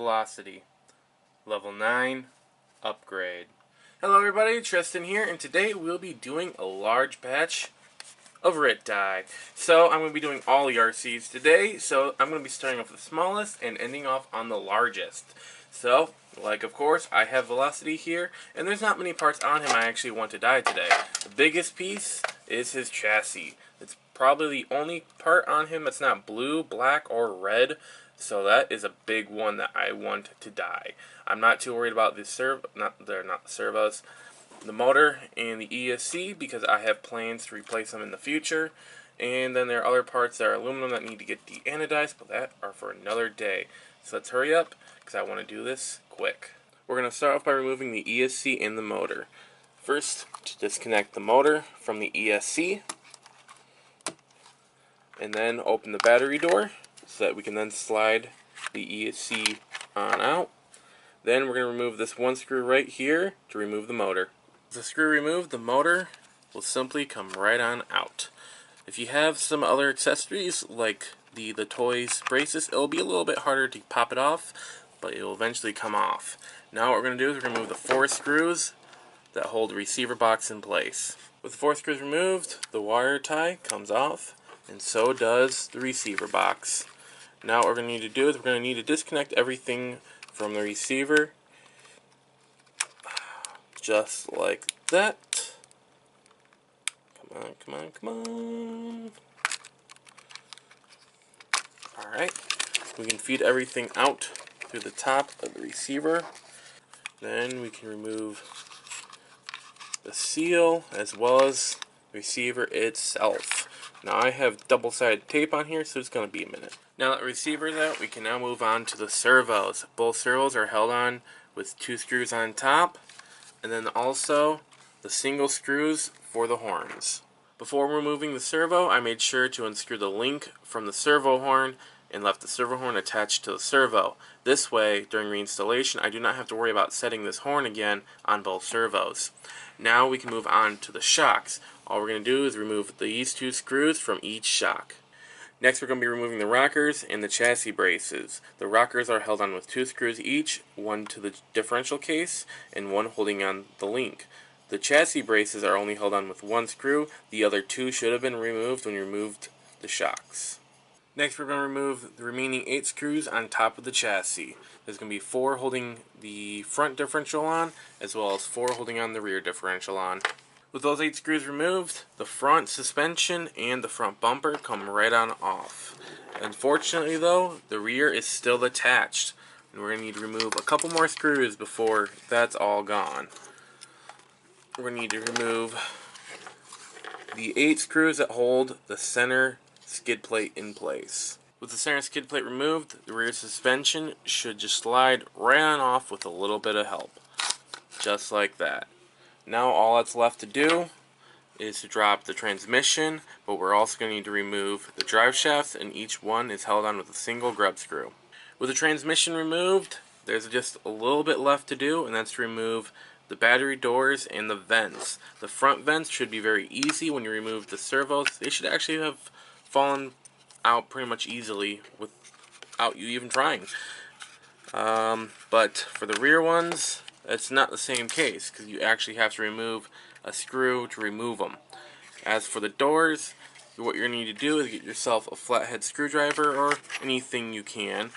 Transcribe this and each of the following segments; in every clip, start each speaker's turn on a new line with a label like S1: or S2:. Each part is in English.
S1: Velocity, Level 9, Upgrade. Hello everybody, Tristan here, and today we'll be doing a large batch of RIT die. So I'm going to be doing all the RCs today, so I'm going to be starting off with the smallest and ending off on the largest. So, like of course, I have Velocity here, and there's not many parts on him I actually want to die today. The biggest piece is his chassis. It's probably the only part on him that's not blue, black, or red. So that is a big one that I want to die. I'm not too worried about the servos, the motor, and the ESC because I have plans to replace them in the future. And then there are other parts that are aluminum that need to get de-anodized, but that are for another day. So let's hurry up because I want to do this quick. We're going to start off by removing the ESC and the motor. First, to disconnect the motor from the ESC, and then open the battery door so that we can then slide the ESC on out. Then we're going to remove this one screw right here to remove the motor. With the screw removed, the motor will simply come right on out. If you have some other accessories like the toys braces, it'll be a little bit harder to pop it off, but it will eventually come off. Now what we're going to do is we're going to remove the 4 screws that hold the receiver box in place. With the 4 screws removed, the wire tie comes off, and so does the receiver box. Now what we're going to need to do is we're going to need to disconnect everything from the receiver, just like that. Come on, come on, come on. Alright, we can feed everything out through the top of the receiver. Then we can remove the seal as well as the receiver itself. Now I have double-sided tape on here, so it's going to be a minute. Now that the receiver is out, we can now move on to the servos. Both servos are held on with 2 screws on top, and then also the single screws for the horns. Before removing the servo, I made sure to unscrew the link from the servo horn and left the servo horn attached to the servo. This way, during reinstallation, I do not have to worry about setting this horn again on both servos. Now we can move on to the shocks. All we're going to do is remove these 2 screws from each shock. Next we're going to be removing the rockers and the chassis braces. The rockers are held on with 2 screws each, one to the differential case and one holding on the link. The chassis braces are only held on with 1 screw. The other 2 should have been removed when you removed the shocks. Next we're going to remove the remaining 8 screws on top of the chassis. There's going to be 4 holding the front differential on, as well as 4 holding on the rear differential on. With those 8 screws removed, the front suspension and the front bumper come right on off. Unfortunately though, the rear is still attached, and we're going to need to remove a couple more screws before that's all gone. We're going to need to remove the 8 screws that hold the center skid plate in place. With the center skid plate removed, the rear suspension should just slide right on off with a little bit of help. Just like that. Now all that's left to do is to drop the transmission, but we're also going to need to remove the drive shafts, and each one is held on with a single grub screw. With the transmission removed, there's just a little bit left to do, and that's to remove the battery doors and the vents. The front vents should be very easy when you remove the servos. They should actually have fallen out pretty much easily without you even trying. But for the rear ones, it's not the same case because you actually have to remove a screw to remove them. As for the doors, what you're going to need to do is get yourself a flathead screwdriver or anything you can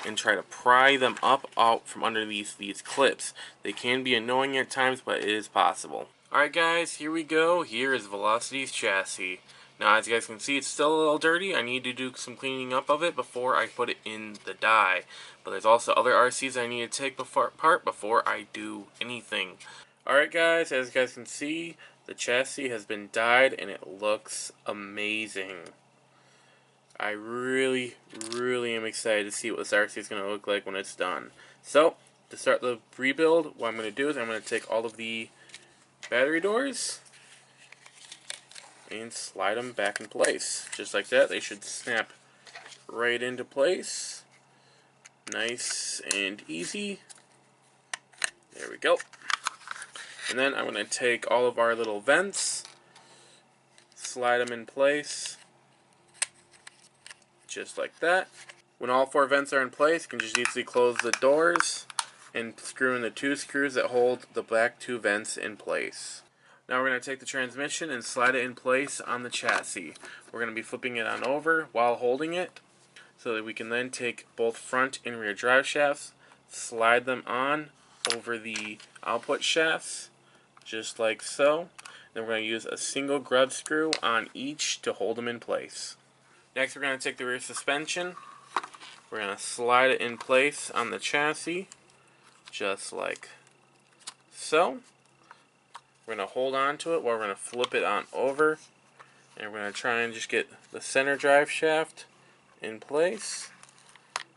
S1: and try to pry them up out from under these clips. They can be annoying at times, but it is possible. Alright guys, here we go. Here is Velocity's chassis. Now as you guys can see, it's still a little dirty. I need to do some cleaning up of it before I put it in the die. But there's also other RCs I need to take apart before I do anything. Alright guys, as you guys can see, the chassis has been dyed and it looks amazing. I really am excited to see what this RC is going to look like when it's done. So, to start the rebuild, what I'm going to do is I'm going to take all of the battery doors and slide them back in place. Just like that, they should snap right into place. Nice and easy. There we go. And then I'm going to take all of our little vents, slide them in place, just like that. When all 4 vents are in place, you can just easily close the doors and screw in the 2 screws that hold the back 2 vents in place. Now we're going to take the transmission and slide it in place on the chassis. We're going to be flipping it on over while holding it, so that we can then take both front and rear drive shafts, slide them on over the output shafts, just like so. Then we're going to use a single grub screw on each to hold them in place. Next we're going to take the rear suspension. We're going to slide it in place on the chassis, just like so. We're going to hold on to it while we're going to flip it on over. And we're going to try and just get the center drive shaft in place.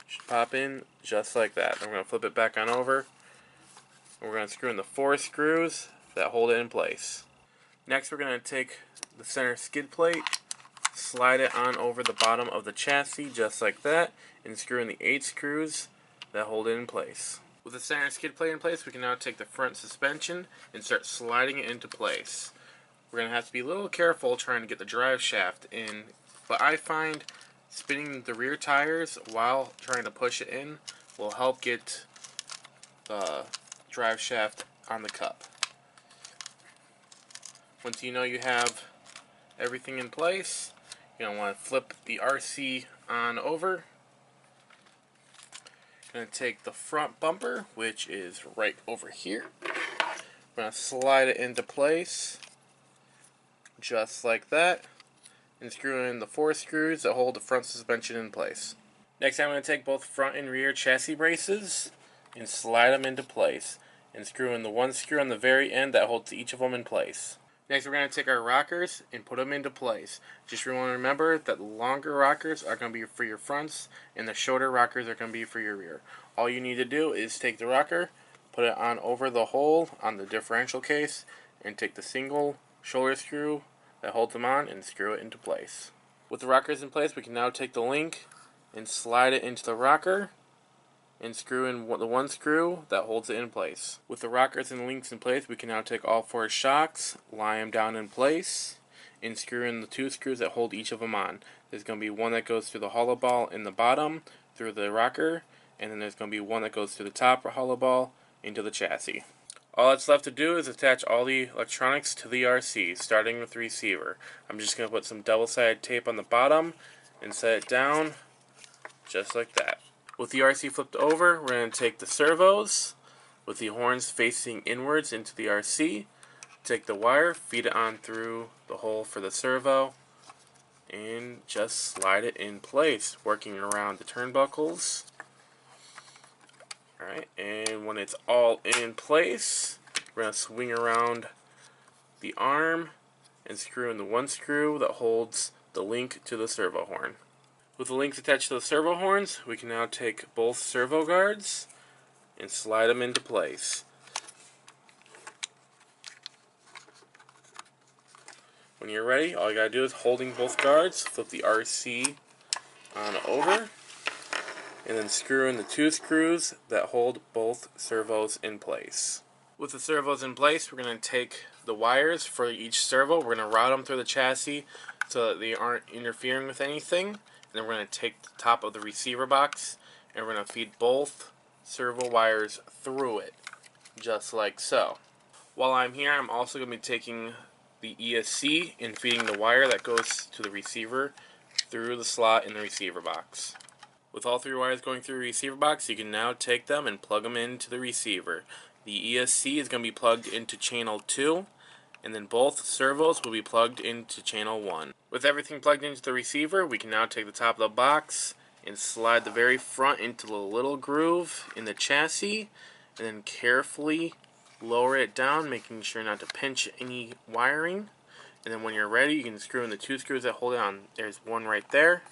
S1: Should pop in just like that. Then we're going to flip it back on over. And we're going to screw in the 4 screws that hold it in place. Next we're going to take the center skid plate, slide it on over the bottom of the chassis just like that, and screw in the 8 screws that hold it in place. With the center skid plate in place, we can now take the front suspension and start sliding it into place. We're going to have to be a little careful trying to get the drive shaft in, but I find spinning the rear tires while trying to push it in will help get the drive shaft on the cup. Once you know you have everything in place, you're going to want to flip the RC on over. Going to take the front bumper, which is right over here. We're going to slide it into place, just like that, and screw in the 4 screws that hold the front suspension in place. Next, I'm going to take both front and rear chassis braces and slide them into place, and screw in the 1 screw on the very end that holds each of them in place. Next, we're going to take our rockers and put them into place. Just want to remember that the longer rockers are going to be for your fronts, and the shorter rockers are going to be for your rear. All you need to do is take the rocker, put it on over the hole on the differential case, and take the single shoulder screw that holds them on and screw it into place. With the rockers in place, we can now take the link and slide it into the rocker and screw in the 1 screw that holds it in place. With the rockers and links in place, we can now take all 4 shocks, lie them down in place, and screw in the 2 screws that hold each of them on. There's going to be one that goes through the hollow ball in the bottom, through the rocker, and then there's going to be one that goes through the top hollow ball into the chassis. All that's left to do is attach all the electronics to the RC, starting with the receiver. I'm just going to put some double-sided tape on the bottom and set it down just like that. With the RC flipped over, we're going to take the servos with the horns facing inwards into the RC, take the wire, feed it on through the hole for the servo, and just slide it in place, working around the turnbuckles. Alright, and when it's all in place, we're going to swing around the arm and screw in the 1 screw that holds the link to the servo horn. With the links attached to the servo horns, we can now take both servo guards and slide them into place. When you're ready, all you gotta do is holding both guards, flip the RC on over, and then screw in the 2 screws that hold both servos in place. With the servos in place, we're going to take the wires for each servo. We're going to route them through the chassis so that they aren't interfering with anything. And then we're going to take the top of the receiver box and we're going to feed both servo wires through it, just like so. While I'm here, I'm also going to be taking the ESC and feeding the wire that goes to the receiver through the slot in the receiver box. With all 3 wires going through the receiver box, you can now take them and plug them into the receiver. The ESC is going to be plugged into channel 2, and then both servos will be plugged into channel 1. With everything plugged into the receiver, we can now take the top of the box and slide the very front into the little groove in the chassis, and then carefully lower it down, making sure not to pinch any wiring. And then when you're ready, you can screw in the 2 screws that hold it on. There's one right there,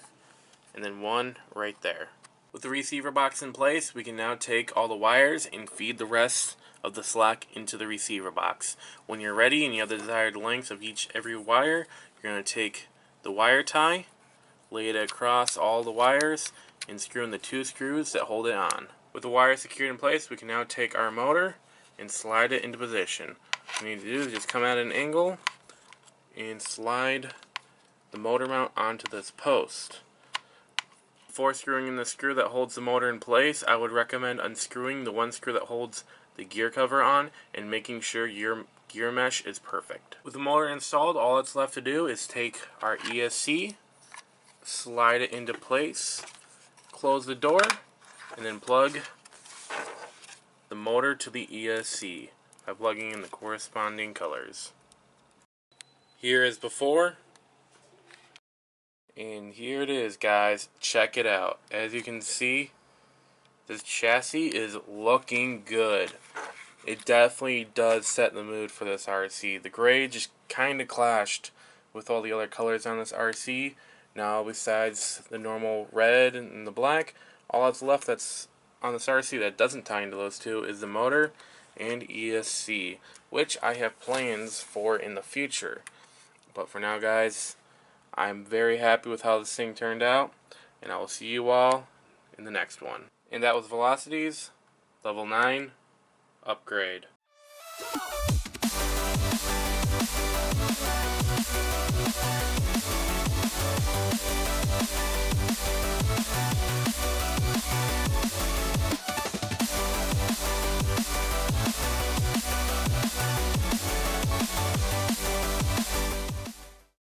S1: and then one right there. With the receiver box in place, we can now take all the wires and feed the rest of the slack into the receiver box. When you're ready and you have the desired length of every wire, you're going to take the wire tie, lay it across all the wires, and screw in the 2 screws that hold it on. With the wire secured in place, we can now take our motor and slide it into position. What you need to do is just come at an angle and slide the motor mount onto this post. Before screwing in the screw that holds the motor in place, I would recommend unscrewing the one screw that holds the gear cover on and making sure your gear mesh is perfect. With the motor installed, all it's left to do is take our ESC, slide it into place, close the door, and then plug the motor to the ESC by plugging in the corresponding colors. Here is before, and here it is, guys. Check it out. As you can see, this chassis is looking good. It definitely does set the mood for this RC. The gray just kind of clashed with all the other colors on this RC. Now, besides the normal red and the black, all that's left that's on this RC that doesn't tie into those two is the motor and ESC, which I have plans for in the future. But for now, guys, I'm very happy with how this thing turned out, and I will see you all in the next one. And that was Velocity's Level 9 upgrade.